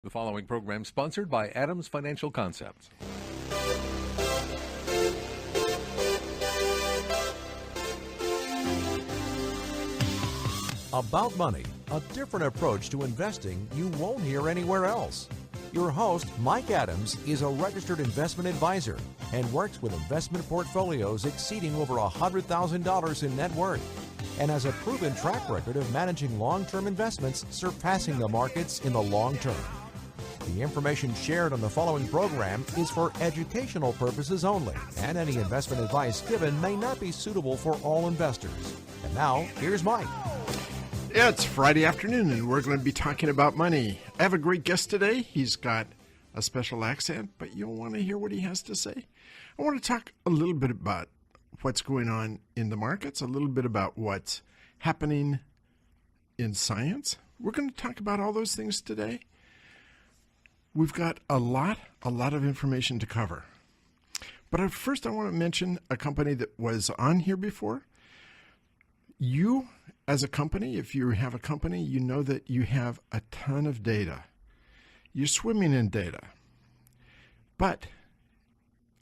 The following program sponsored by Adams Financial Concepts. About money, a different approach to investing you won't hear anywhere else. Your host, Mike Adams, is a registered investment advisor and works with investment portfolios exceeding over $100,000 in net worth, and has a proven track record of managing long-term investments surpassing the markets in the long term. The information shared on the following program is for educational purposes only, and any investment advice given may not be suitable for all investors. And now, here's Mike. It's Friday afternoon, and we're going to be talking about money. I have a great guest today. He's got a special accent, but you'll want to hear what he has to say. I want to talk a little bit about what's going on in the markets, a little bit about what's happening in science. We're going to talk about all those things today. We've got a lot of information to cover. But first, I want to mention a company that was on here before. You, as a company, if you have a company, you know that you have a ton of data. You're swimming in data. But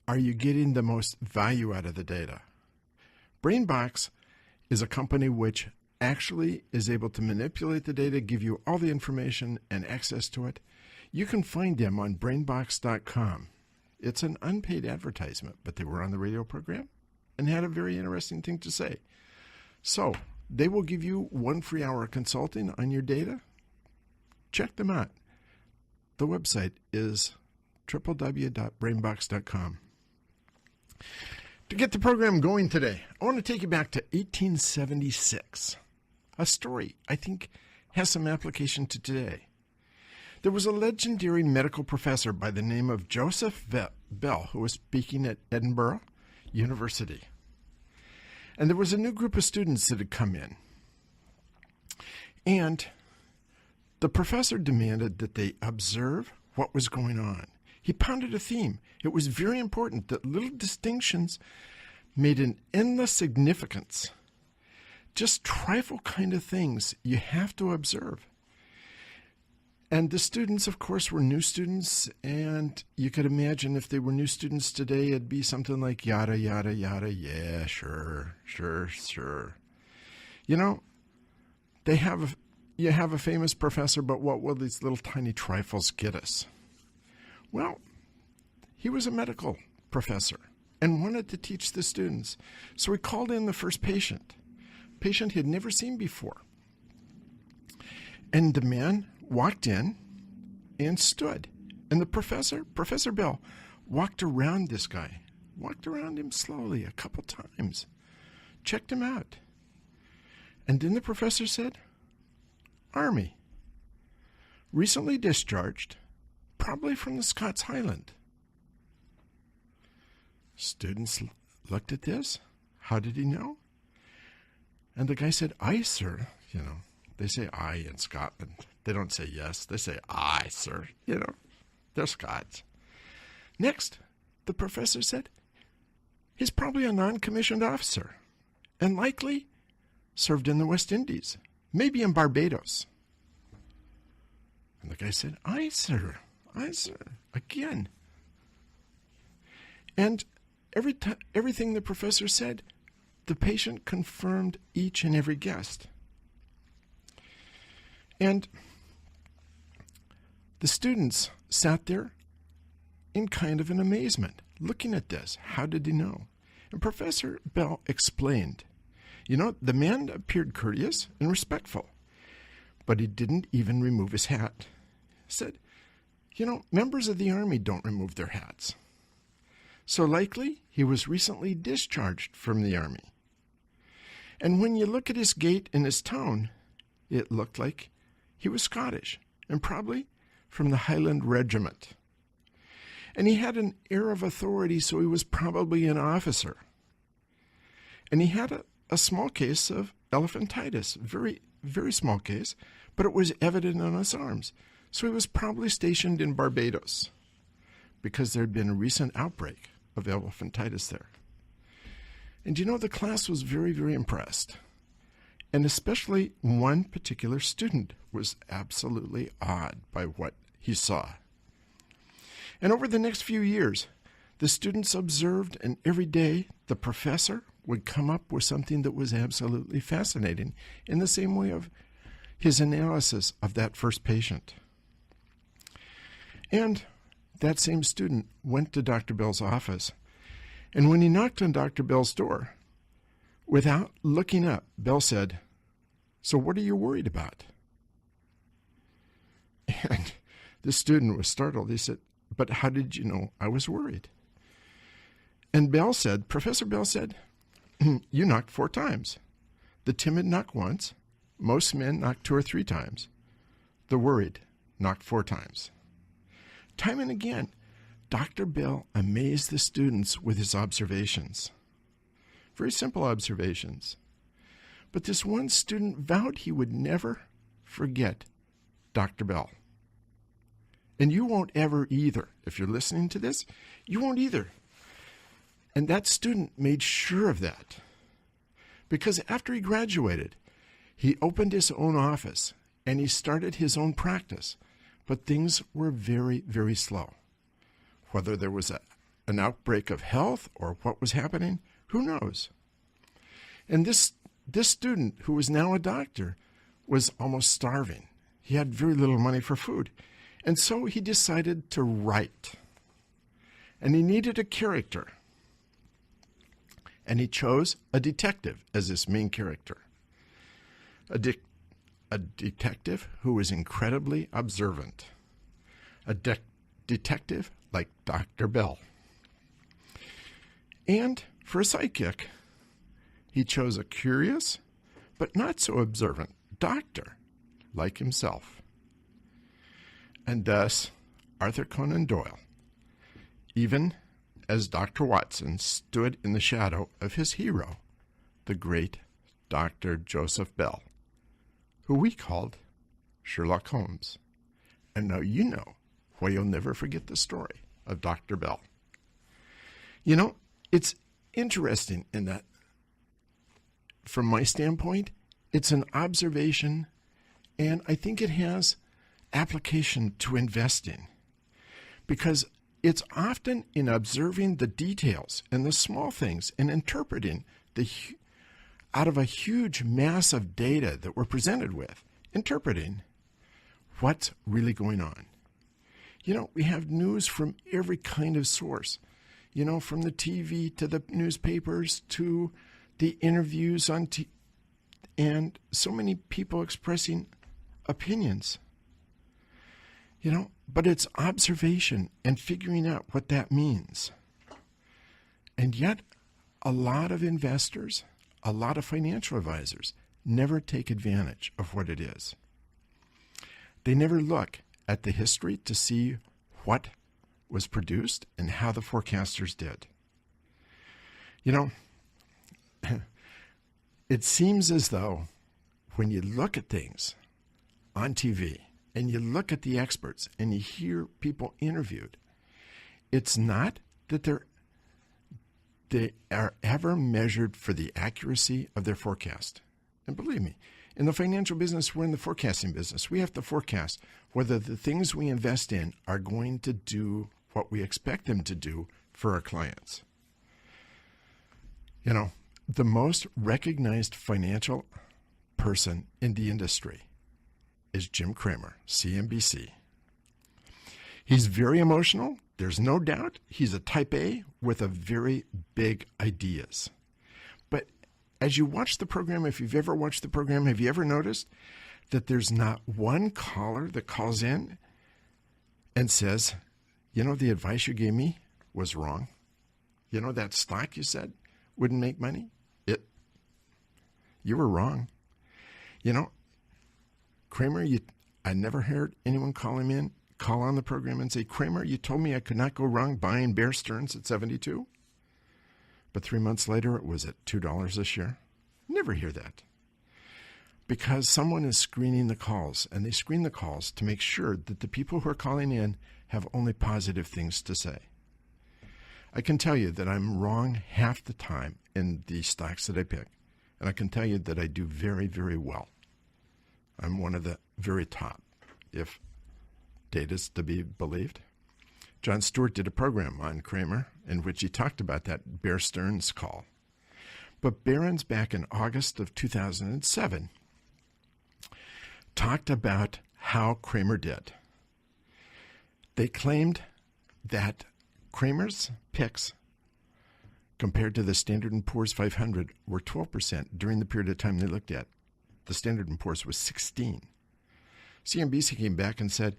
are you getting the most value out of the data? BrainBox is a company which actually is able to manipulate the data, give you all the information and access to it. You can find them on brainbox.com. It's an unpaid advertisement, but they were on the radio program and had a very interesting thing to say. So they will give you 1 free hour of consulting on your data. Check them out. The website is www.brainbox.com. To get the program going today, I want to take you back to 1876. A story I think has some application to today. There was a legendary medical professor by the name of Joseph Bell who was speaking at Edinburgh University. And there was a new group of students that had come in. And the professor demanded that they observe what was going on. He pounded a theme. It was very important that little distinctions made an endless significance. Just trifle kind of things you have to observe. And the students, of course, were new students, and you could imagine if they were new students today, it'd be something like yada, yada, yada, yeah, sure. You know, you have a famous professor, but what will these little tiny trifles get us? Well, he was a medical professor and wanted to teach the students. So he called in the first patient he had never seen before. And the man walked in and stood. And the Professor Bell, walked around this guy, walked around him slowly a couple times, checked him out. And then the professor said, Army, recently discharged, probably from the Scots Highland. Students looked at this. How did he know? And the guy said, aye, sir. You know, they say aye in Scotland. They don't say yes. They say aye, sir. You know, they're Scots. Next, the professor said, he's probably a non-commissioned officer and likely served in the West Indies, maybe in Barbados. And the guy said, aye, sir. Aye, sir. Again. And everything the professor said, the patient confirmed each and every guess. And the students sat there in kind of an amazement, looking at this. How did he know? And Professor Bell explained, the man appeared courteous and respectful, but he didn't even remove his hat. He said, members of the Army don't remove their hats. So likely he was recently discharged from the Army. And when you look at his gait and his tone, it looked like he was Scottish and probably from the Highland Regiment. And he had an air of authority, so he was probably an officer. And he had a small case of elephantitis, very, very small case, but it was evident on his arms. So he was probably stationed in Barbados because there had been a recent outbreak of elephantitis there. And the class was very, very impressed. And especially one particular student was absolutely awed by what he saw. And over the next few years, the students observed, and every day the professor would come up with something that was absolutely fascinating in the same way of his analysis of that first patient. And that same student went to Dr. Bell's office, and when he knocked on Dr. Bell's door, without looking up, Bell said, "So what are you worried about?" And the student was startled. He said, "But how did you know I was worried?" And Professor Bell said, "You knocked 4 times. The timid knock once. Most men knock 2 or 3 times. The worried knocked 4 times." Time and again, Dr. Bell amazed the students with his observations. Very simple observations. But this one student vowed he would never forget Dr. Bell. And you won't ever either. If you're listening to this, you won't either. And that student made sure of that. Because after he graduated, he opened his own office and he started his own practice. But things were very, very slow. Whether there was an outbreak of health or what was happening, who knows? And this student, who was now a doctor, was almost starving. He had very little money for food. And so he decided to write. And he needed a character. And he chose a detective as his main character. A detective who was incredibly observant. A detective like Dr. Bell. And for a sidekick, he chose a curious but not so observant doctor like himself. And thus, Arthur Conan Doyle, even as Dr. Watson stood in the shadow of his hero, the great Dr. Joseph Bell, who we called Sherlock Holmes. And now you know why you'll never forget the story of Dr. Bell. You know, it's interesting in that, from my standpoint, it's an observation, and I think it has application to investing, because it's often in observing the details and the small things and interpreting out of a huge mass of data that we're presented with, interpreting what's really going on. You know, we have news from every kind of source, you know, from the TV to the newspapers to the interviews on TV, and so many people expressing opinions. You know, but it's observation and figuring out what that means. And yet, a lot of investors, a lot of financial advisors never take advantage of what it is. They never look at the history to see what was produced and how the forecasters did. You know, it seems as though when you look at things on TV and you look at the experts and you hear people interviewed, it's not that they are ever measured for the accuracy of their forecast. And believe me, in the financial business, we're in the forecasting business. We have to forecast whether the things we invest in are going to do what we expect them to do for our clients. You know, the most recognized financial person in the industry is Jim Cramer, CNBC. He's very emotional. There's no doubt he's a type A with a very big ideas. But as you watch the program, if you've ever watched the program, have you ever noticed that there's not one caller that calls in and says, you know, the advice you gave me was wrong. You know, that stock you said wouldn't make money? You were wrong. You know, Cramer, I never heard anyone call on the program and say, Cramer, you told me I could not go wrong buying Bear Stearns at 72. But 3 months later, it was at $2 a share. Never hear that. Because someone is screening the calls, and they screen the calls to make sure that the people who are calling in have only positive things to say. I can tell you that I'm wrong half the time in the stocks that I pick. And I can tell you that I do very, very well. I'm one of the very top, if data's to be believed. Jon Stewart did a program on Cramer in which he talked about that Bear Stearns call. But Barron's back in August of 2007 talked about how Cramer did. They claimed that Cramer's picks compared to the Standard & Poor's 500 were 12% during the period of time they looked at. The Standard & Poor's was 16. CNBC came back and said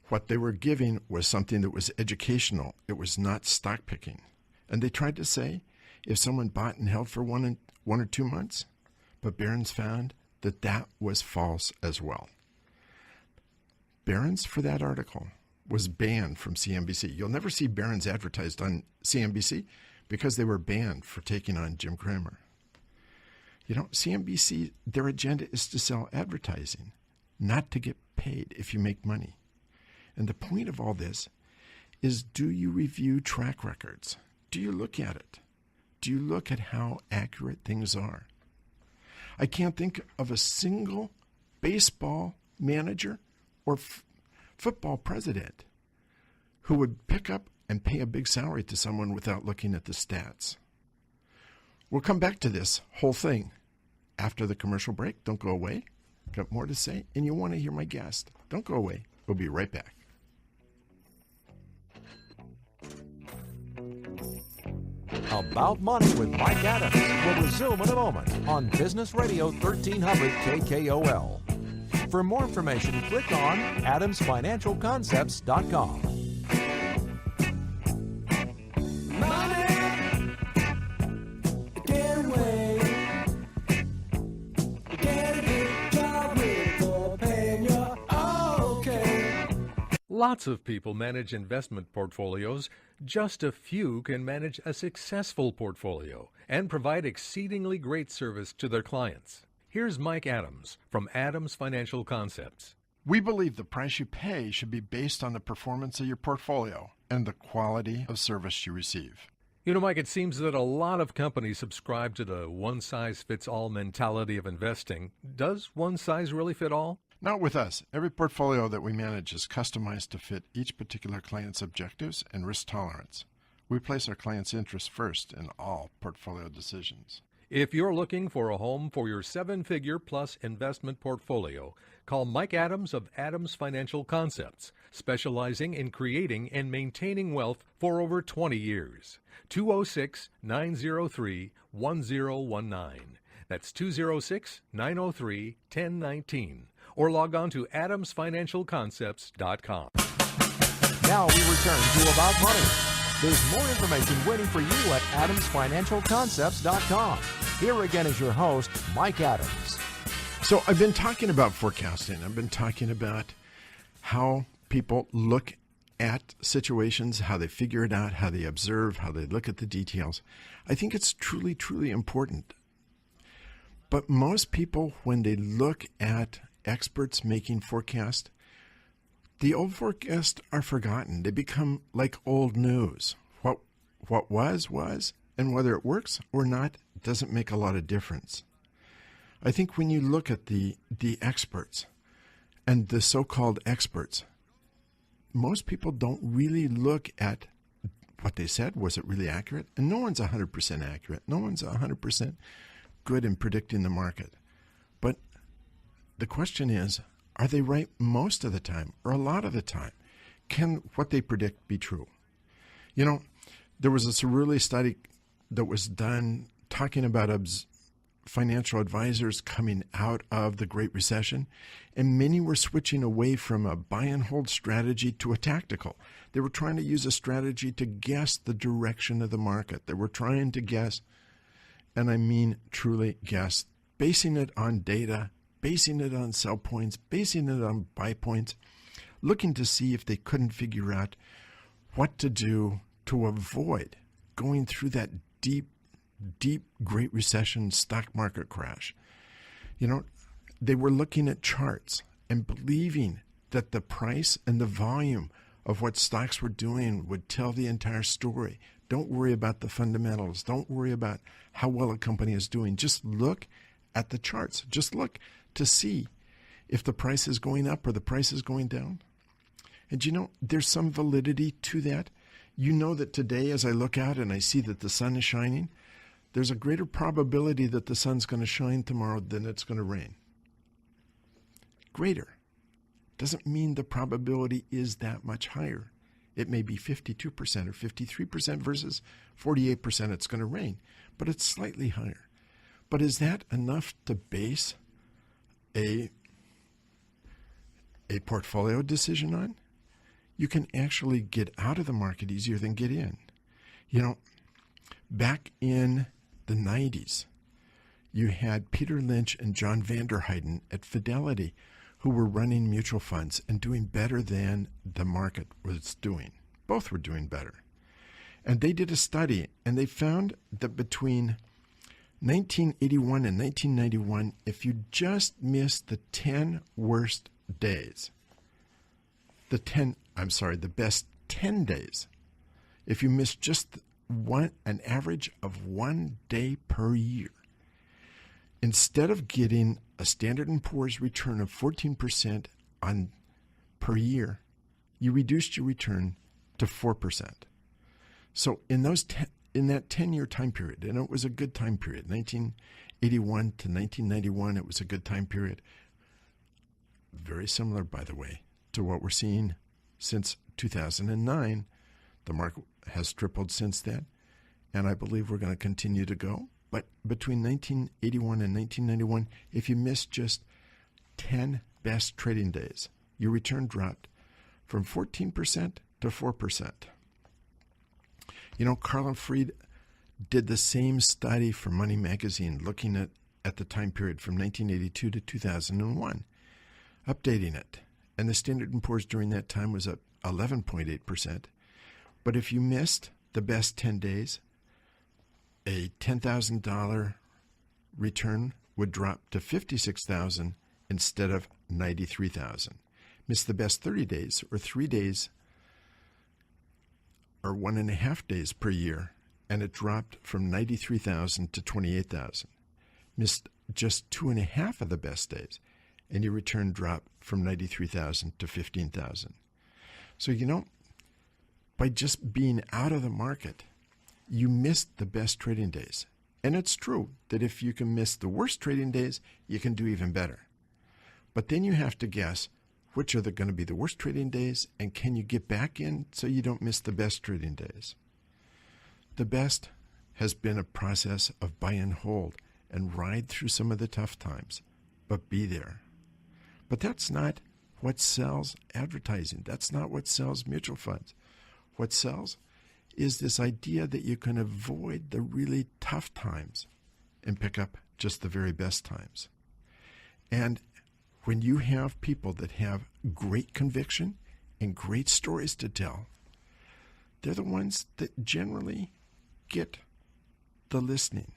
what they were giving was something that was educational. It was not stock picking. And they tried to say if someone bought and held for one or 2 months, but Barron's found that that was false as well. Barron's, for that article, was banned from CNBC. You'll never see Barron's advertised on CNBC because they were banned for taking on Jim Cramer. You know, CNBC, their agenda is to sell advertising, not to get paid if you make money. And the point of all this is, do you review track records? Do you look at it? Do you look at how accurate things are? I can't think of a single baseball manager or football president who would pick up and pay a big salary to someone without looking at the stats. We'll come back to this whole thing after the commercial break. Don't go away. Got more to say, and you want to hear my guest. Don't go away. We'll be right back. About Money with Mike Adams will resume in a moment on Business Radio 1300 KKOL. For more information, click on adamsfinancialconcepts.com. Lots of people manage investment portfolios. Just a few can manage a successful portfolio and provide exceedingly great service to their clients. Here's Mike Adams from Adams Financial Concepts. We believe the price you pay should be based on the performance of your portfolio and the quality of service you receive. You know, Mike, it seems that a lot of companies subscribe to the one-size-fits-all mentality of investing. Does one size really fit all? Not with us. Every portfolio that we manage is customized to fit each particular client's objectives and risk tolerance. We place our clients' interests first in all portfolio decisions. If you're looking for a home for your 7-figure plus investment portfolio, call Mike Adams of Adams Financial Concepts, specializing in creating and maintaining wealth for over 20 years. 206-903-1019. That's 206-903-1019. Or log on to adamsfinancialconcepts.com. Now we return to About Money. There's more information waiting for you at adamsfinancialconcepts.com. Here again is your host, Mike Adams. So I've been talking about forecasting. I've been talking about how people look at situations, how they figure it out, how they observe, how they look at the details. I think it's truly, truly important. But most people, when they look at experts making forecasts, the old forecasts are forgotten. They become like old news. What was, and whether it works or not doesn't make a lot of difference. I think when you look at the experts and the so-called experts, most people don't really look at what they said. Was it really accurate? And no one's 100% accurate. No one's 100% good in predicting the market. But the question is, are they right most of the time or a lot of the time? Can what they predict be true? You know, there was a Cerulli study that was done talking about financial advisors coming out of the Great Recession, and many were switching away from a buy and hold strategy to a tactical. They were trying to use a strategy to guess the direction of the market. They were trying to guess, and I mean truly guess, basing it on data, basing it on sell points, basing it on buy points, looking to see if they couldn't figure out what to do to avoid going through that deep Great Recession stock market crash. You know, they were looking at charts and believing that the price and the volume of what stocks were doing would tell the entire story. Don't worry about the fundamentals. Don't worry about how well a company is doing. Just look at the charts. Just look to see if the price is going up or the price is going down. And there's some validity to that. You know that today, as I look out and I see that the sun is shining, there's a greater probability that the sun's going to shine tomorrow than it's going to rain. Greater. Doesn't mean the probability is that much higher. It may be 52% or 53% versus 48% it's going to rain, but it's slightly higher. But is that enough to base a portfolio decision on? You can actually get out of the market easier than get in. Back in the 90s, you had Peter Lynch and John Vanderheiden at Fidelity who were running mutual funds and doing better than the market was doing. Both were doing better. And they did a study, and they found that between 1981 and 1991, if you just missed the 10 worst days, the best 10 days, if you missed just an average of 1 day per year, instead of getting a Standard & Poor's return of 14% per year, you reduced your return to 4%. So in that 10-year time period, and it was a good time period, 1981 to 1991, it was a good time period. Very similar, by the way, to what we're seeing since 2009. The market has tripled since then, and I believe we're going to continue to go. But between 1981 and 1991, if you missed just 10 best trading days, your return dropped from 14% to 4%. Carl and Fried did the same study for Money Magazine, looking at the time period from 1982 to 2001, updating it. And the Standard & Poor's during that time was up 11.8%. But if you missed the best 10 days, a $10,000 return would drop to $56,000 instead of $93,000. Missed the best 30 days or 3 days or 1.5 days per year, and it dropped from $93,000 to $28,000. Missed just 2.5 of the best days, and your return dropped from $93,000 to $15,000. So, by just being out of the market, you missed the best trading days. And it's true that if you can miss the worst trading days, you can do even better. But then you have to guess which are going to be the worst trading days, and can you get back in so you don't miss the best trading days? The best has been a process of buy and hold and ride through some of the tough times, but be there. But that's not what sells advertising. That's not what sells mutual funds. What sells is this idea that you can avoid the really tough times and pick up just the very best times. And when you have people that have great conviction and great stories to tell, they're the ones that generally get the listening.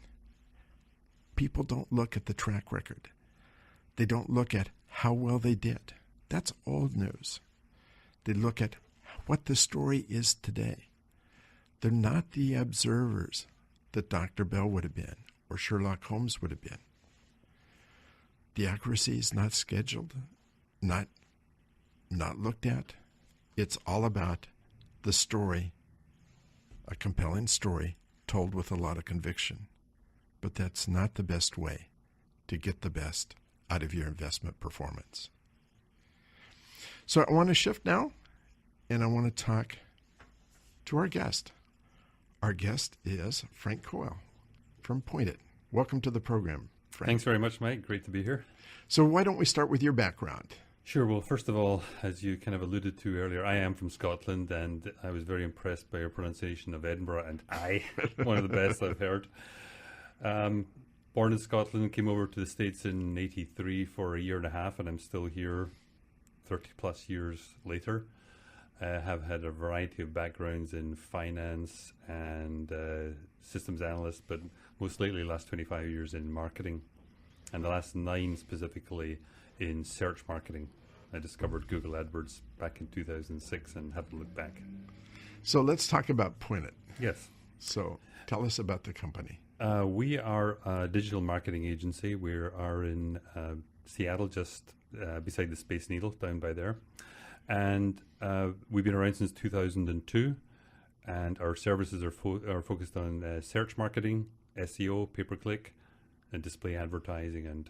People don't look at the track record. They don't look at how well they did. That's old news. They look at what the story is today. They're not the observers that Dr. Bell would have been or Sherlock Holmes would have been. The accuracy is not scheduled, not looked at. It's all about the story, a compelling story told with a lot of conviction. But that's not the best way to get the best out of your investment performance. So I want to shift now, and I want to talk to our guest. Our guest is Frank Coyle from Point It. Welcome to the program, Frank. Thanks very much, Mike. Great to be here. So why don't we start with your background? Sure. Well, first of all, as you kind of alluded to earlier, I am from Scotland, and I was very impressed by your pronunciation of Edinburgh and one of the best I've heard. Born in Scotland, came over to the States in '83 for a year and a half, and I'm still here 30 plus years later. Have had a variety of backgrounds in finance and systems analyst, but most lately last 25 years in marketing, and the last 9 specifically in search marketing. I discovered Google AdWords back in 2006 and haven't looked back. So let's talk about Point It. Yes. So tell us about the company. We are a digital marketing agency. We are in Seattle, just beside the Space Needle, down by there. And we've been around since 2002, and our services are focused on search marketing, SEO, pay-per-click, and display advertising, and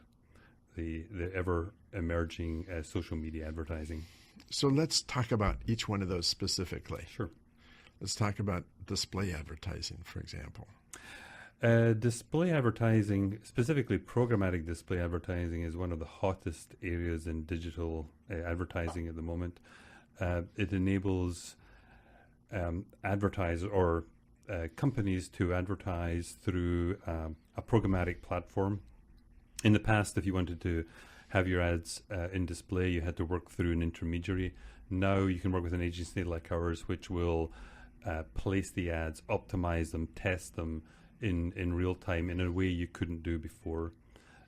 the ever emerging social media advertising. So let's talk about each one of those specifically. Sure. Let's talk about display advertising, for example. Display advertising, specifically programmatic display advertising, is one of the hottest areas in digital advertising at the moment. It enables advertisers or companies to advertise through a programmatic platform. In the past, if you wanted to have your ads in display, you had to work through an intermediary. Now you can work with an agency like ours, which will place the ads, optimize them, test them in real time in a way you couldn't do before.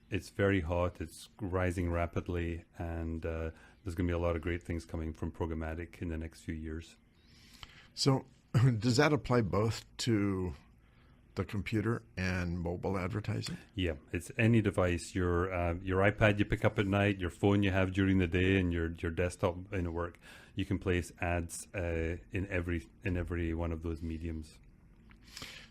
It's very hot, it's rising rapidly, and there's going to be a lot of great things coming from programmatic in the next few years. So does that apply both to the computer and mobile advertising? Yeah, it's any device, your iPad you pick up at night, your phone you have during the day, and your desktop in work. You can place ads in every one of those mediums.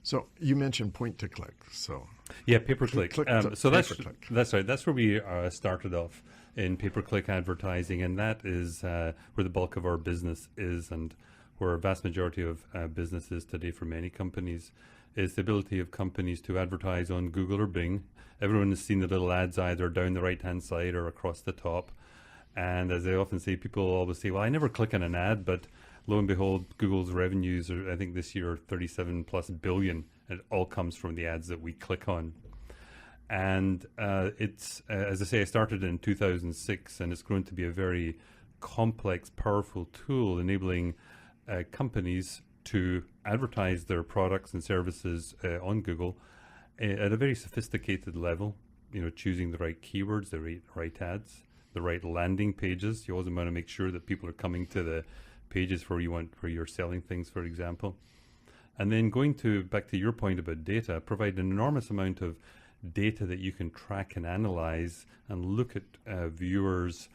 So you mentioned point to click. So yeah, pay-per-click. So pay-per-click. That's right. That's where we started off, in pay-per-click advertising, and that is where the bulk of our business is, and where a vast majority of business is today for many companies, is the ability of companies to advertise on Google or Bing. Everyone has seen the little ads either down the right-hand side or across the top. And as I often say, people always say, well, I never click on an ad, but lo and behold, Google's revenues are, I think this year, 37 plus billion. And it all comes from the ads that we click on. And it's, as I say, I started in 2006, and it's grown to be a very complex, powerful tool enabling companies to advertise their products and services on Google at a very sophisticated level, choosing the right keywords, the right ads, the right landing pages. You always want to make sure that people are coming to the pages where you're selling things, for example. And then back to your point about data, provide an enormous amount of data that you can track and analyze and look at viewers'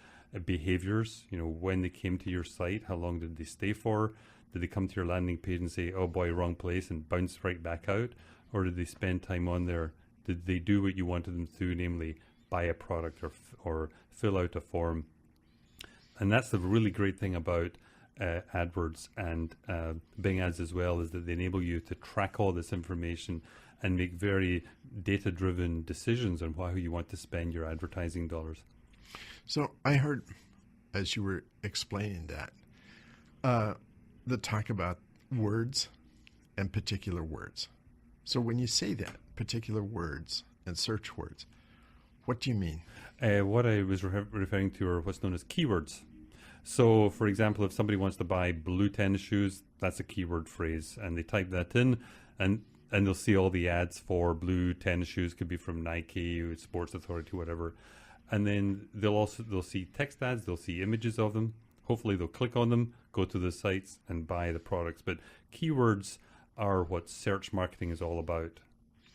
behaviors, when they came to your site, how long did they stay for? Did they come to your landing page and say, oh boy, wrong place, and bounce right back out? Or did they spend time on there? Did they do what you wanted them to do, namely buy a product or fill out a form? And that's the really great thing about AdWords and Bing ads as well, is that they enable you to track all this information and make very data-driven decisions on how you want to spend your advertising dollars. So I heard, as you were explaining that, the talk about words and particular words. So when you say that, particular words and search words, what do you mean? What I was referring to are what's known as keywords. So, for example, if somebody wants to buy blue tennis shoes, that's a keyword phrase, and they type that in, and they'll see all the ads for blue tennis shoes. Could be from Nike, Sports Authority, whatever. And then they'll see text ads, they'll see images of them. Hopefully they'll click on them, go to the sites, and buy the products. But keywords are what search marketing is all about.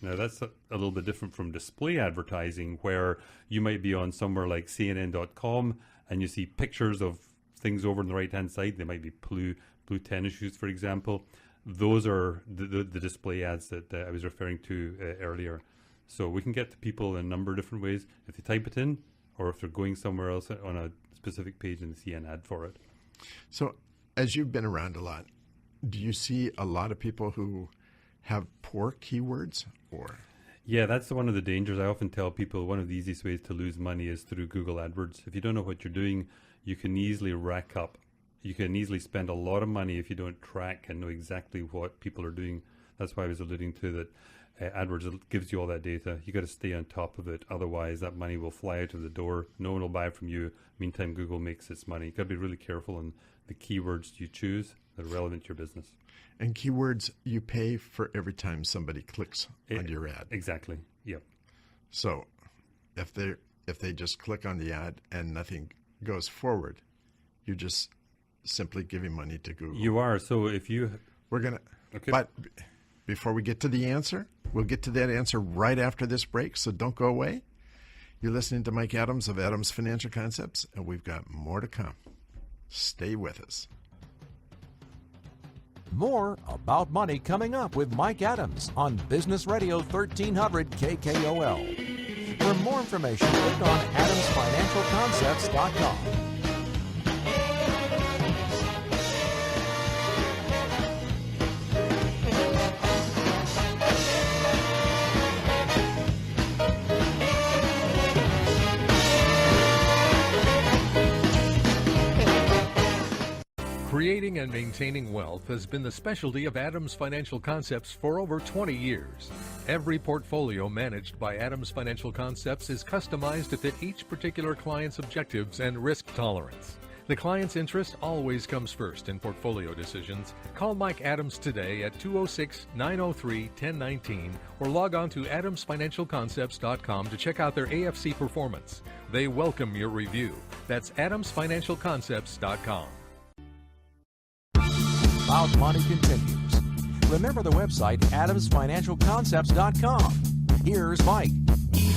Now, that's a little bit different from display advertising, where you might be on somewhere like CNN.com and you see pictures of things over on the right-hand side. They might be blue tennis shoes, for example. Those are the display ads that I was referring to earlier. So we can get to people in a number of different ways. If they type it in, or if they're going somewhere else on a specific page and they see an ad for it. So as you've been around a lot, do you see a lot of people who have poor keywords? Or yeah, that's one of the dangers. I often tell people one of the easiest ways to lose money is through Google AdWords. If you don't know what you're doing, you can easily rack up. You can easily spend a lot of money if you don't track and know exactly what people are doing. That's why I was alluding to that. AdWords gives you all that data. You got to stay on top of it. Otherwise, that money will fly out of the door. No one will buy it from you. Meantime, Google makes its money. You got to be really careful on the keywords you choose that are relevant to your business. And keywords, you pay for every time somebody clicks on your ad. Exactly. Yep. So, if they just click on the ad and nothing goes forward, you're just simply giving money to Google. You are. So we're gonna. Okay. But before we get to the answer, we'll get to that answer right after this break. So don't go away. You're listening to Mike Adams of Adams Financial Concepts, and we've got more to come. Stay with us. More about money coming up with Mike Adams on Business Radio 1300 KKOL. For more information, click on adamsfinancialconcepts.com. Creating and maintaining wealth has been the specialty of Adams Financial Concepts for over 20 years. Every portfolio managed by Adams Financial Concepts is customized to fit each particular client's objectives and risk tolerance. The client's interest always comes first in portfolio decisions. Call Mike Adams today at 206-903-1019 or log on to adamsfinancialconcepts.com to check out their AFC performance. They welcome your review. That's adamsfinancialconcepts.com. About Money continues. Remember the website adamsfinancialconcepts.com. Here's Mike.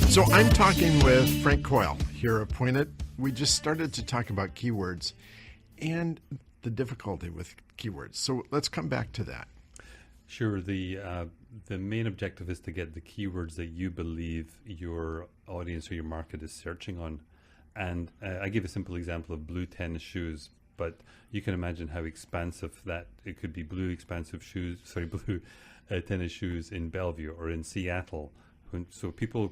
So I'm talking with Frank Coyle here at Pointed. We just started to talk about keywords and the difficulty with keywords. So let's come back to that. Sure. The main objective is to get the keywords that you believe your audience or your market is searching on. And I give a simple example of blue tennis shoes, but you can imagine how expansive that it could be. Blue tennis shoes in Bellevue or in Seattle. So people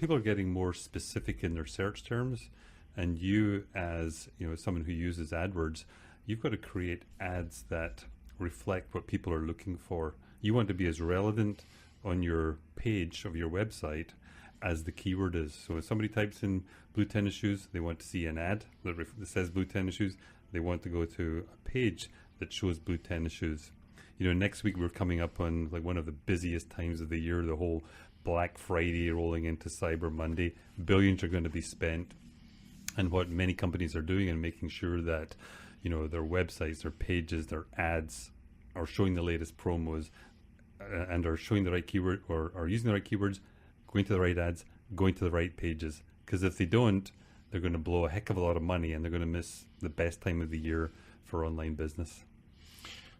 are getting more specific in their search terms, and you, as someone who uses AdWords, you've got to create ads that reflect what people are looking for. You want to be as relevant on your page of your website as the keyword is. So if somebody types in blue tennis shoes, they want to see an ad that says blue tennis shoes. They want to go to a page that shows blue tennis shoes. Next week we're coming up on like one of the busiest times of the year, the whole Black Friday rolling into Cyber Monday. Billions are going to be spent. And what many companies are doing and making sure that, their websites, their pages, their ads are showing the latest promos and are showing the right keyword or are using the right keywords, going to the right ads, going to the right pages. Because if they don't, they're going to blow a heck of a lot of money and they're going to miss the best time of the year for online business.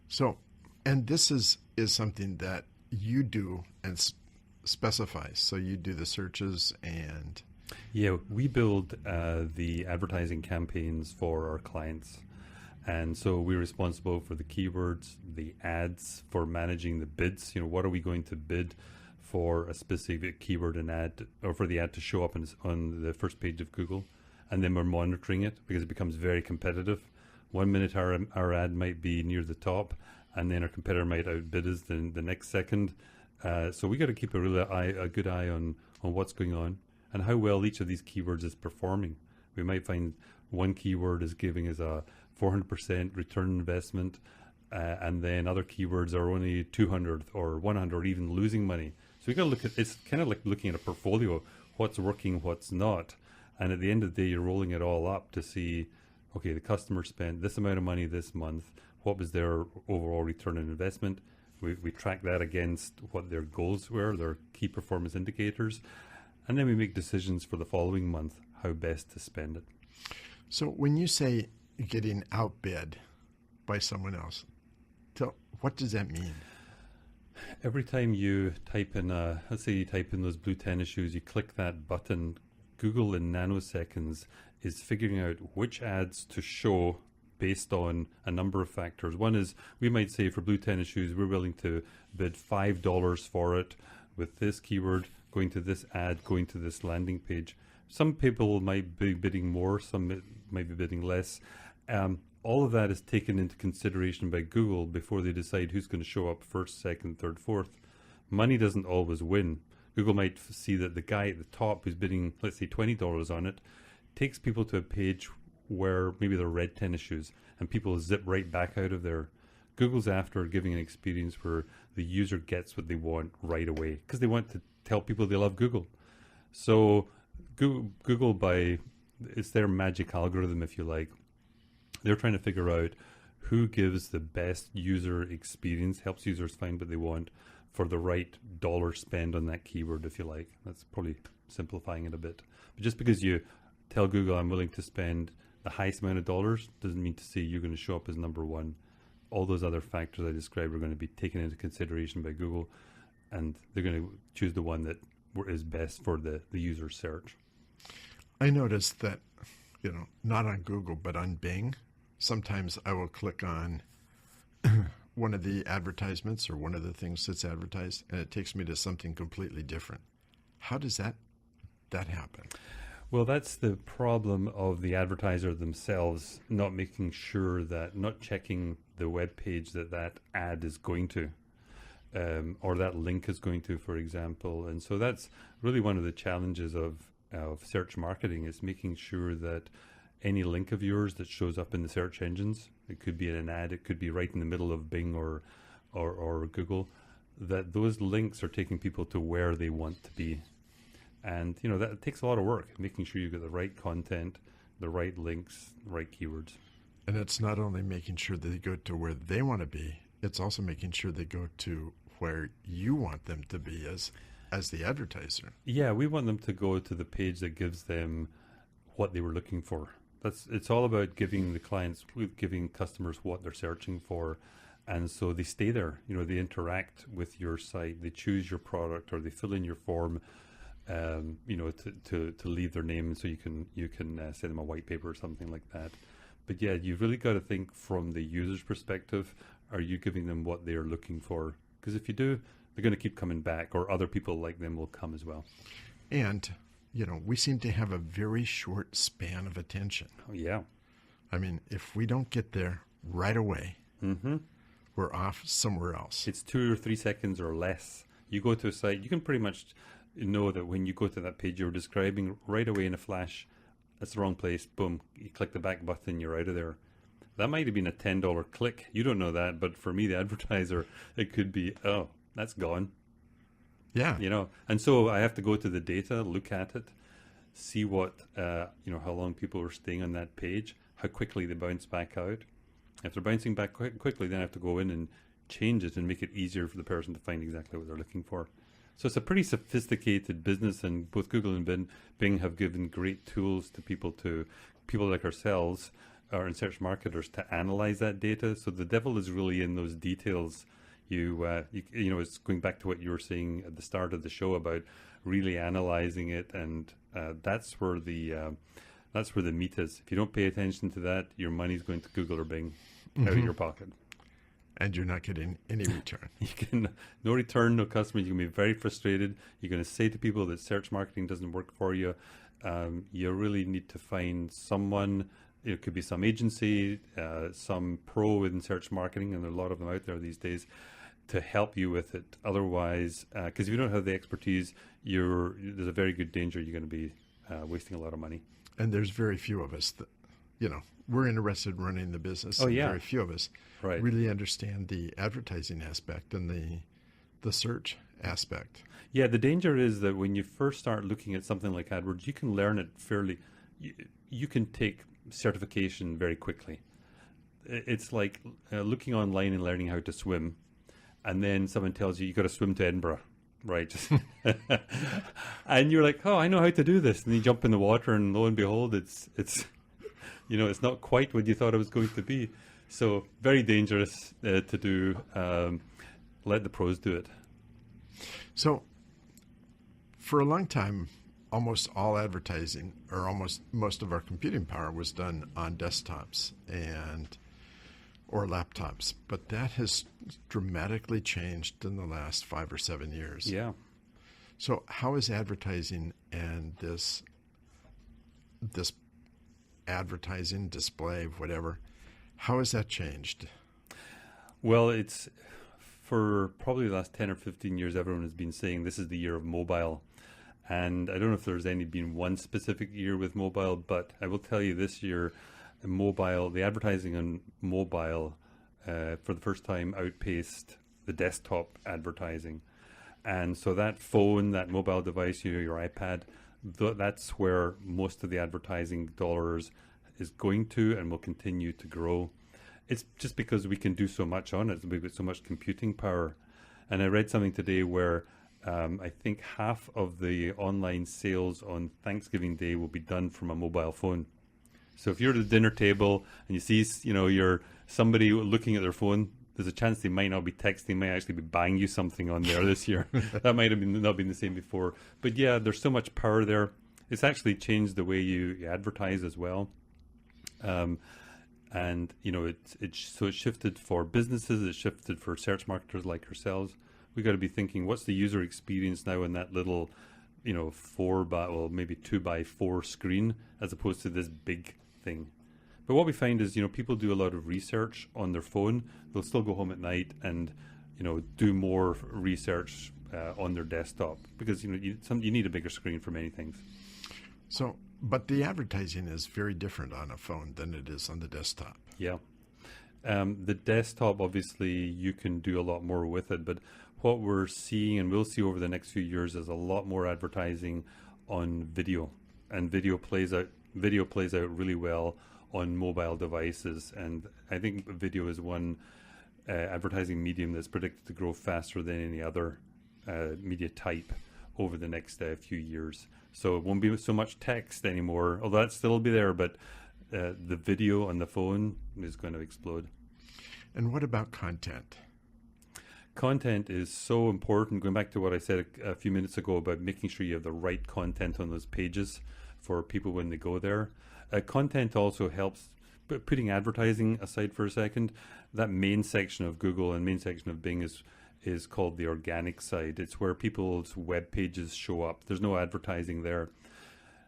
So, and this is something that you do and specifies. So you do the searches and... Yeah, we build the advertising campaigns for our clients. And so we're responsible for the keywords, the ads, for managing the bids. What are we going to bid for a specific keyword and ad, or for the ad to show up on the first page of Google? And then we're monitoring it because it becomes very competitive. 1 minute our ad might be near the top, and then our competitor might outbid us the next second. So we got to keep a good eye on what's going on and how well each of these keywords is performing. We might find one keyword is giving us a 400% return on investment, and then other keywords are only 200 or 100 or even losing money. So we got to look at it's kind of like looking at a portfolio, what's working, what's not. And at the end of the day, you're rolling it all up to see, okay, the customer spent this amount of money this month. What was their overall return on investment? We track that against what their goals were, their key performance indicators. And then we make decisions for the following month, how best to spend it. So when you say getting outbid by someone else, what does that mean? Every time you type in, let's say you type in those blue tennis shoes, you click that button, Google in nanoseconds is figuring out which ads to show based on a number of factors. One is, we might say for blue tennis shoes, we're willing to bid $5 for it with this keyword, going to this ad, going to this landing page. Some people might be bidding more, some might be bidding less. All of that is taken into consideration by Google before they decide who's going to show up first, second, third, fourth. Money doesn't always win. Google might see that the guy at the top who's bidding, let's say $20 on it, takes people to a page where maybe they're red tennis shoes and people zip right back out of there. Google's after giving an experience where the user gets what they want right away because they want to tell people they love Google. So Google, it's their magic algorithm, if you like. They're trying to figure out who gives the best user experience, helps users find what they want for the right dollar spend on that keyword, if you like. That's probably simplifying it a bit. But just because you tell Google I'm willing to spend the highest amount of dollars doesn't mean to say you're going to show up as number one. All those other factors I described are going to be taken into consideration by Google, and they're going to choose the one that is best for the user search. I noticed that, not on Google, but on Bing, sometimes I will click on one of the advertisements or one of the things that's advertised, and it takes me to something completely different. How does that happen? Well, that's the problem of the advertiser themselves, not checking the web page that ad is going to, or that link is going to, for example. And so that's really one of the challenges of search marketing, is making sure that any link of yours that shows up in the search engines, it could be in an ad, it could be right in the middle of Bing or Google, that those links are taking people to where they want to be. And, that takes a lot of work, making sure you get the right content, the right links, right keywords. And it's not only making sure that they go to where they want to be, it's also making sure they go to where you want them to be as the advertiser. Yeah, we want them to go to the page that gives them what they were looking for. It's all about giving customers what they're searching for. And so they stay there, they interact with your site, they choose your product, or they fill in your form, to leave their name, so you can send them a white paper or something like that. But yeah, you've really got to think from the user's perspective. Are you giving them what they're looking for? Because if you do, they're going to keep coming back, or other people like them will come as well. And, we seem to have a very short span of attention. Oh, yeah. I mean, if we don't get there right away, we're off somewhere else. It's 2 or 3 seconds or less. You go to a site, you can pretty much know that when you go to that page you're describing, right away in a flash, that's the wrong place. Boom, you click the back button, you're out of there. That might have been a $10 click. You don't know that, but for me, the advertiser, it could be, oh, that's gone. Yeah. And so I have to go to the data, look at it, see what, how long people are staying on that page, how quickly they bounce back out. If they're bouncing back quickly, then I have to go in and change it and make it easier for the person to find exactly what they're looking for. So it's a pretty sophisticated business, and both Google and Bing have given great tools to people like ourselves, or in search marketers, to analyze that data. So the devil is really in those details. It's going back to what you were saying at the start of the show about really analyzing it, and that's where the meat is. If you don't pay attention to that, your money's going to Google or Bing out of your pocket. And you're not getting any return. No return, no customers. You can be very frustrated. You're going to say to people that search marketing doesn't work for you. You really need to find someone. It could be some agency, some pro in search marketing, and there are a lot of them out there these days, to help you with it. Otherwise, because if you don't have the expertise, there's a very good danger you're going to be wasting a lot of money. And there's very few of us that, we're interested in running the business. Oh, yeah. Very few of us really understand the advertising aspect and the search aspect. Yeah, the danger is that when you first start looking at something like AdWords, you can learn it fairly. You can take certification very quickly. It's like looking online and learning how to swim, and then someone tells you got to swim to Edinburgh, right? And you're like, oh, I know how to do this, and you jump in the water, and lo and behold, it's it's not quite what you thought it was going to be. So very dangerous to do. Let the pros do it. So for a long time, almost all advertising, or almost most of our computing power, was done on desktops or laptops. But that has dramatically changed in the last 5 or 7 years. Yeah. So how is advertising and this advertising, display, whatever, how has that changed? Well, it's for probably the last 10 or 15 years, everyone has been saying this is the year of mobile. And I don't know if there's been one specific year with mobile, but I will tell you this year, the advertising on mobile for the first time outpaced the desktop advertising. And so that phone, that mobile device, your iPad, that's where most of the advertising dollars is going to and will continue to grow. It's just because we can do so much on it. We've got so much computing power. And I read something today where I think half of the online sales on Thanksgiving Day will be done from a mobile phone. So if you're at a dinner table and you see, you're somebody looking at their phone, there's a chance they might not be texting, might actually be buying you something on there this year. That might have not been the same before. But yeah, there's so much power there. It's actually changed the way you advertise as well. And it's shifted for businesses, it's shifted for search marketers like ourselves. We got to be thinking, what's the user experience now in that little, 2x4 screen, as opposed to this big thing. But what we find is, people do a lot of research on their phone. They'll still go home at night and, do more research on their desktop because, you need a bigger screen for many things. So, but the advertising is very different on a phone than it is on the desktop. Yeah. The desktop, obviously, you can do a lot more with it. But what we're seeing and we'll see over the next few years is a lot more advertising on video. And video plays out really well on mobile devices. And I think video is one advertising medium that's predicted to grow faster than any other media type over the next few years. So it won't be so much text anymore, although that still will be there, but the video on the phone is going to explode. And what about content? Content is so important. Going back to what I said a few minutes ago about making sure you have the right content on those pages for people when they go there. Content also helps, but putting advertising aside for a second, that main section of Google and main section of Bing is called the organic side. It's where people's web pages show up. There's no advertising there.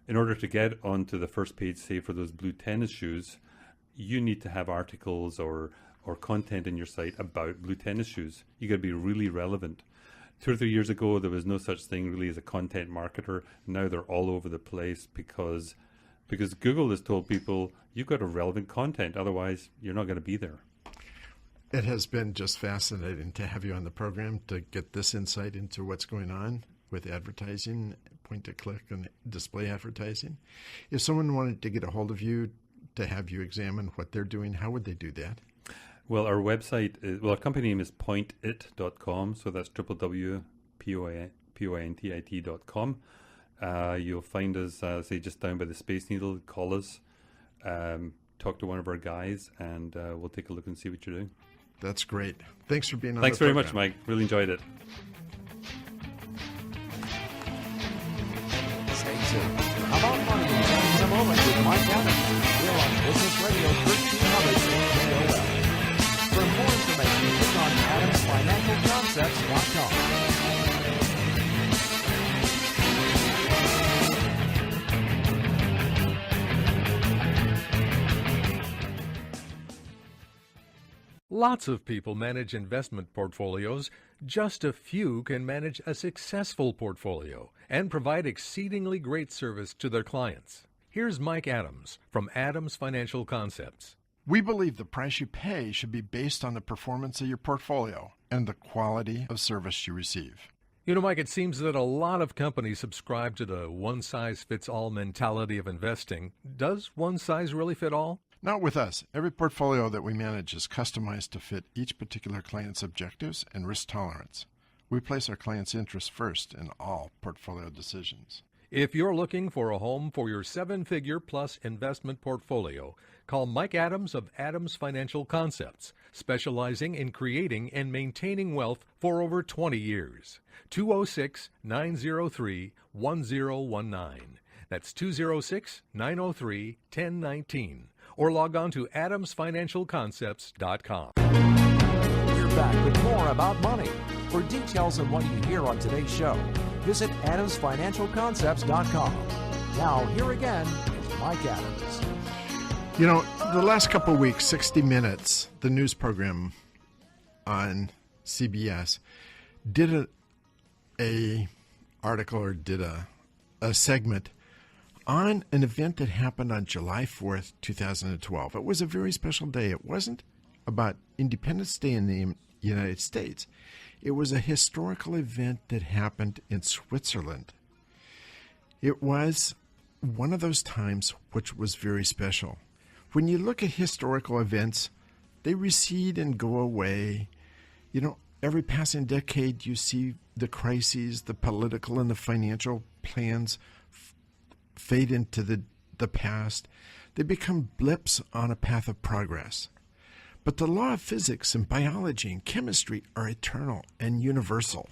In order to get onto the first page, say for those blue tennis shoes, you need to have articles or content in your site about blue tennis shoes. You got to be really relevant. 2 or 3 years ago, there was no such thing really as a content marketer. Now they're all over the place because Google has told people you've got a relevant content, otherwise you're not going to be there. It has been just fascinating to have you on the program to get this insight into what's going on with advertising, point-to-click and display advertising. If someone wanted to get a hold of you to have you examine what they're doing, how would they do that? Well, our website, our company name is pointit.com, so that's www.pointit.com. You'll find us, say, just down by the Space Needle. Call us, talk to one of our guys, and we'll take a look and see what you're doing. That's great. Thanks for being on Thanks the program. very much, Mike. Really enjoyed it. Stay tuned. How about money in a moment with Mike Adams here on Business Radio 1300 KOL. For more information, click on AdamsFinancialConcepts.com. Lots of people manage investment portfolios. Just a few can manage a successful portfolio and provide exceedingly great service to their clients. Here's Mike Adams from Adams Financial Concepts. We believe the price you pay should be based on the performance of your portfolio and the quality of service you receive. You know, Mike, it seems that a lot of companies subscribe to the one-size-fits-all mentality of investing. Does one size really fit all? Not with us. Every portfolio that we manage is customized to fit each particular client's objectives and risk tolerance. We place our clients' interests first in all portfolio decisions. If you're looking for a home for your 7-figure plus investment portfolio, call Mike Adams of Adams Financial Concepts, specializing in creating and maintaining wealth for over 20 years. 206-903-1019. That's 206-903-1019. Or log on to adamsfinancialconcepts.com. We're back with more about money. For details on what you hear on today's show, visit adamsfinancialconcepts.com. Now, here again is Mike Adams. You know, the last couple of weeks, 60 Minutes, the news program on CBS, did a article or did a segment on an event that happened on July 4th, 2012. It was a very special day. It wasn't about Independence Day in the United States. It was a historical event that happened in Switzerland. It was one of those times which was very special. When you look at historical events, they recede and go away. You know, every passing decade you see the crises, the political and the financial plans fade into the past. They become blips on a path of progress. But the law of physics and biology and chemistry are eternal and universal.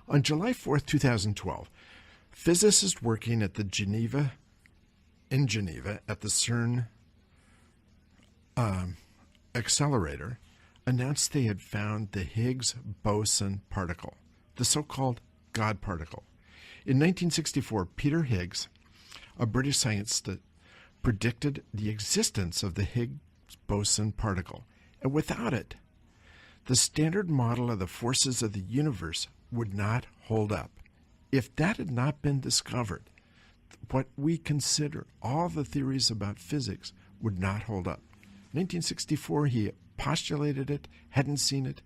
On July 4th, 2012, physicists working at Geneva at the CERN accelerator announced they had found the Higgs boson particle, the so-called God particle. In 1964, Peter Higgs, a British scientist, predicted the existence of the Higgs boson particle, and without it, the standard model of the forces of the universe would not hold up. If that had not been discovered, what we consider all the theories about physics would not hold up. 1964, he postulated it, hadn't seen it,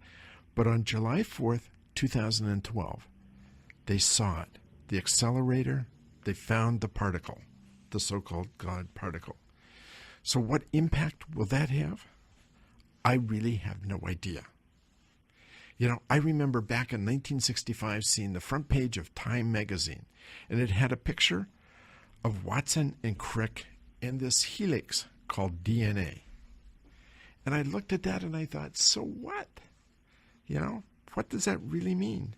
but on July 4th, 2012, they saw it. The accelerator, they found the particle, the so-called God particle. So what impact will that have? I really have no idea. You know, I remember back in 1965 seeing the front page of Time magazine, and it had a picture of Watson and Crick in this helix called DNA. And I looked at that and I thought, so what? You know, what does that really mean?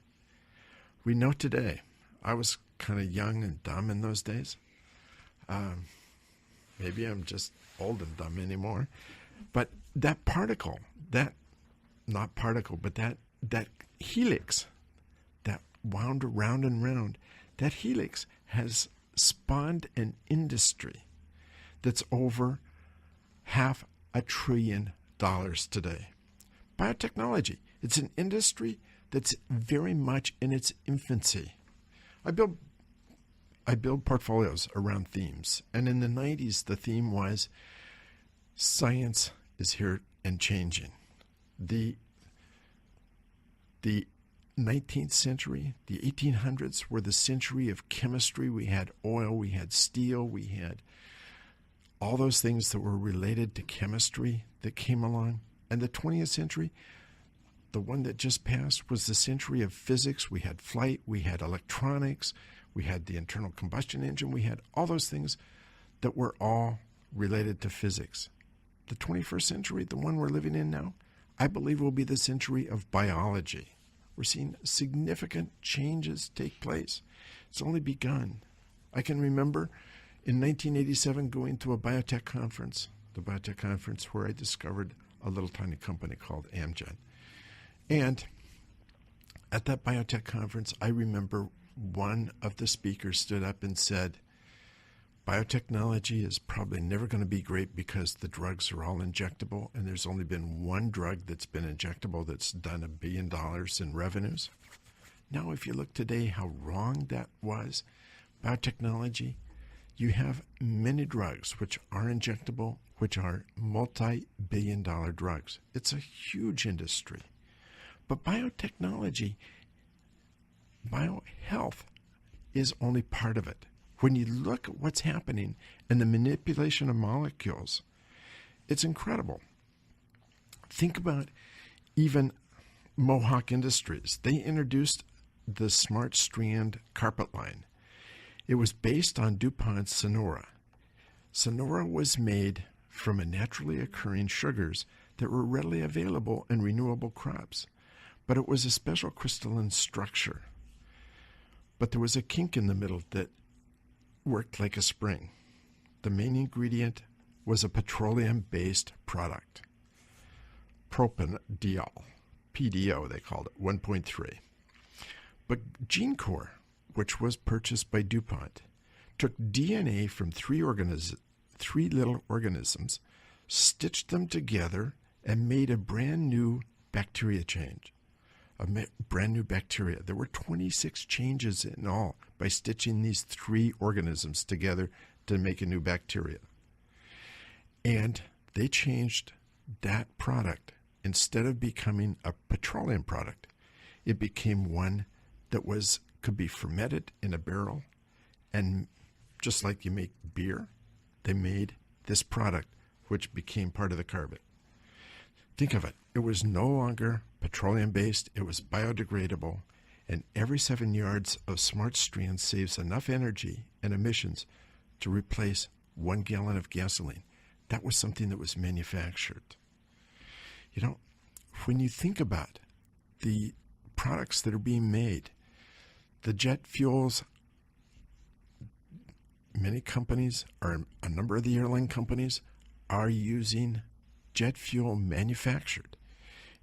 We know today. I was kind of young and dumb in those days. Maybe I'm just old and dumb anymore. But that particle, that helix that wound around and round, that helix has spawned an industry that's over $500 billion today. Biotechnology, it's an industry that's very much in its infancy. I build portfolios around themes, and in the 90s the theme was science is here and changing. The 19th century, the 1800s were the century of chemistry. We had oil, we had steel, we had all those things that were related to chemistry that came along. And the 20th century, the one that just passed, was the century of physics. We had flight, we had electronics, we had the internal combustion engine, we had all those things that were all related to physics. The 21st century, the one we're living in now, I believe will be the century of biology. We're seeing significant changes take place. It's only begun. I can remember in 1987 going to a biotech conference, the biotech conference where I discovered a little tiny company called Amgen. And at that biotech conference, I remember one of the speakers stood up and said, biotechnology is probably never going to be great because the drugs are all injectable, and there's only been one drug that's been injectable that's done $1 billion in revenues. Now, if you look today how wrong that was, biotechnology, you have many drugs which are injectable, which are multi-billion-dollar drugs. It's a huge industry. But biotechnology, biohealth is only part of it. When you look at what's happening in the manipulation of molecules, it's incredible. Think about even Mohawk Industries. They introduced the Smart Strand carpet line. It was based on DuPont's Sonora. Sonora was made from a naturally occurring sugars that were readily available in renewable crops, but it was a special crystalline structure. But there was a kink in the middle that worked like a spring. The main ingredient was a petroleum-based product, propanediol, PDO they called it, 1.3. But GeneCore, which was purchased by DuPont, took DNA from three little organisms, stitched them together, and made a brand new bacteria change. Brand new bacteria. There were 26 changes in all by stitching these three organisms together to make a new bacteria. And they changed that product. Instead of becoming a petroleum product, it became one that could be fermented in a barrel. And just like you make beer, they made this product which became part of the carpet. Think of it. It was no longer petroleum-based. It was biodegradable. And every 7 yards of Smart Strand saves enough energy and emissions to replace 1 gallon of gasoline. that was something that was manufactured. You know, when you think about the products that are being made, the jet fuels, many companies, or a number of the airline companies, are using jet fuel manufactured.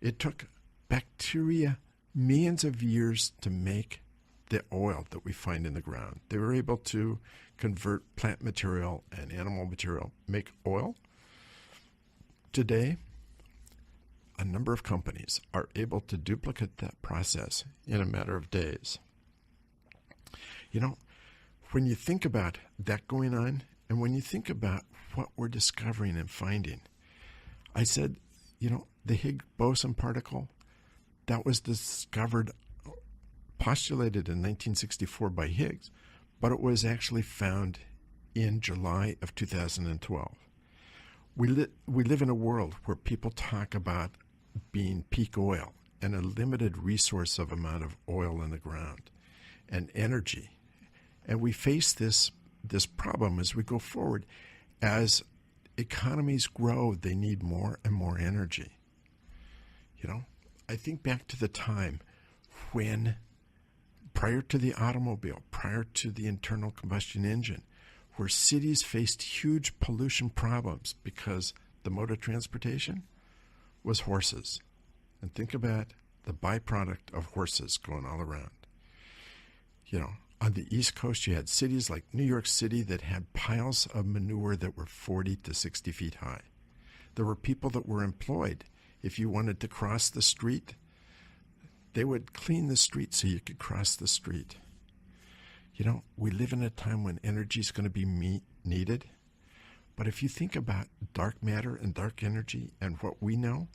It took bacteria millions of years to make the oil that we find in the ground. They were able to convert plant material and animal material, make oil. Today, a number of companies are able to duplicate that process in a matter of days. You know, when you think about that going on, and when you think about what we're discovering and finding, I said, you know, the Higgs boson particle, that was discovered, postulated in 1964 by Higgs, but it was actually found in July of 2012. We live in a world where people talk about being peak oil and a limited resource of amount of oil in the ground and energy. And we face this problem as we go forward. As economies grow, they need more and more energy. You know, I think back to the time when, prior to the automobile, prior to the internal combustion engine, where cities faced huge pollution problems because the mode of transportation was horses. And think about the byproduct of horses going all around. You know, on the East Coast, you had cities like New York City that had piles of manure that were 40 to 60 feet high. There were people that were employed. If you wanted to cross the street, they would clean the street so you could cross the street. You know, we live in a time when energy is going to be needed. But if you think about dark matter and dark energy and what we know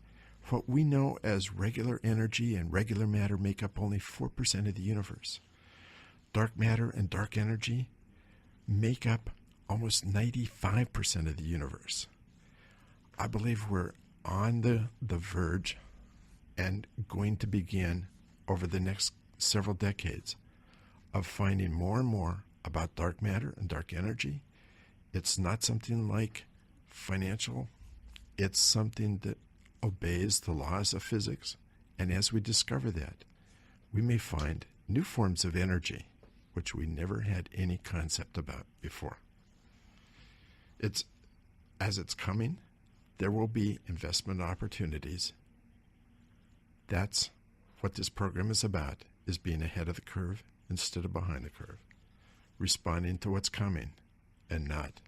as regular energy and regular matter make up only 4% of the universe. Dark matter and dark energy make up almost 95% of the universe. I believe we're on the verge and going to begin over the next several decades of finding more and more about dark matter and dark energy. It's not something like financial. It's something that obeys the laws of physics. And as we discover that, we may find new forms of energy which we never had any concept about before. As it's coming, there will be investment opportunities. That's what this program is about, is being ahead of the curve instead of behind the curve, responding to what's coming and not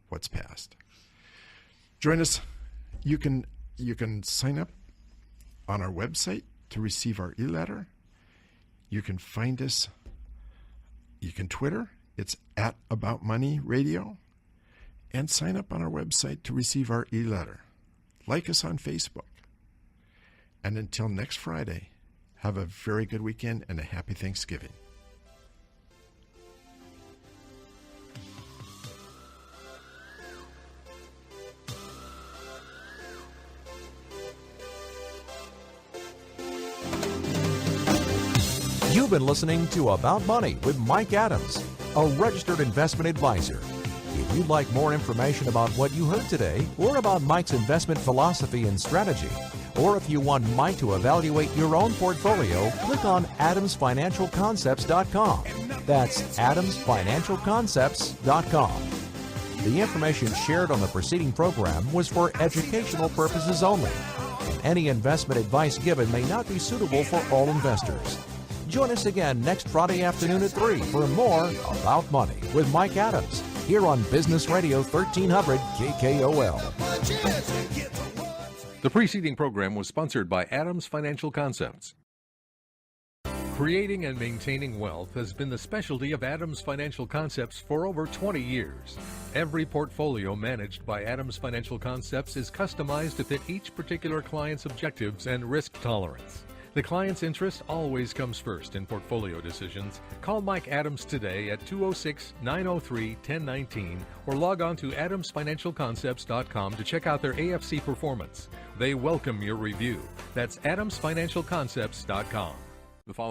what's past. Join us. You can sign up on our website to receive our e-letter. You can find us. You can Twitter. It's @AboutMoneyRadio. And sign up on our website to receive our e-letter. Like us on Facebook. And until next Friday, have a very good weekend and a happy Thanksgiving. You've been listening to About Money with Mike Adams, a registered investment advisor. If you'd like more information about what you heard today or about Mike's investment philosophy and strategy, or if you want Mike to evaluate your own portfolio, click on AdamsFinancialConcepts.com. That's AdamsFinancialConcepts.com. The information shared on the preceding program was for educational purposes only. Any investment advice given may not be suitable for all investors. Join us again next Friday afternoon at 3 for more About Money with Mike Adams here on Business Radio 1300 KKOL. The preceding program was sponsored by Adams Financial Concepts. Creating and maintaining wealth has been the specialty of Adams Financial Concepts for over 20 years. Every portfolio managed by Adams Financial Concepts is customized to fit each particular client's objectives and risk tolerance. The client's interest always comes first in portfolio decisions. Call Mike Adams today at 206-903-1019 or log on to adamsfinancialconcepts.com to check out their AFC performance. They welcome your review. That's adamsfinancialconcepts.com. The following